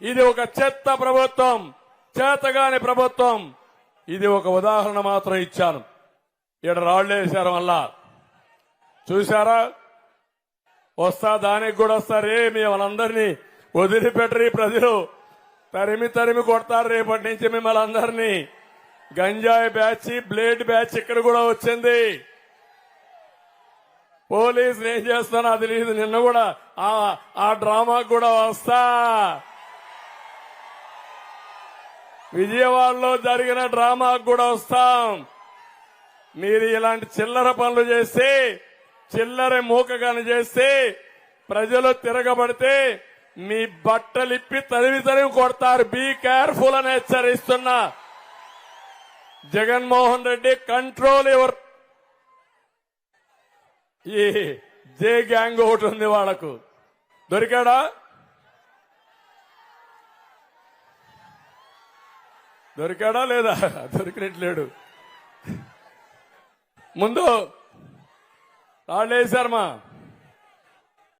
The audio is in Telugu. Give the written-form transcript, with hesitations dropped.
ఇది ఒక చెత్త ప్రభుత్వం, చేతగాని ప్రభుత్వం. ఇది ఒక ఉదాహరణ మాత్రం ఇచ్చాను. ఇక్కడ రాళ్లేశారు మళ్ళా చూశారా? వస్తా దానికి కూడా వస్తారే, మిమ్మల్ని అందరినీ వదిలిపెట్టరు ప్రజలు, తరిమి తరిమి కొడతారు రేపటి నుంచి మిమ్మల్ని అందరినీ. గంజాయి బ్యాచ్, బ్లేడ్ బ్యాచ్ ఇక్కడ కూడా వచ్చింది. పోలీసులు ఏం చేస్తానో అది లేదు. నిన్న కూడా ఆ డ్రామాకు కూడా వస్తా. విజయవాడలో జరిగిన డ్రామాకు కూడా వస్తాం. మీరు ఇలాంటి చిల్లర పనులు చేస్తే, చిల్లర మూకగాని చేస్తే, ప్రజలు తిరగబడితే మీ బట్టలిప్పి తరిమి తరిమి కొడతారు. బీ కేర్ఫుల్ అని హెచ్చరిస్తున్నా. Jaganmohan Reddy control your. ఈ జే గ్యాంగ్ ఒకటి ఉంది వాళ్లకు. దొరికాడా? దొరికాడా లేదా? దొరికినట్లేడు. ముందు రాళ్ళేశారమ్మా.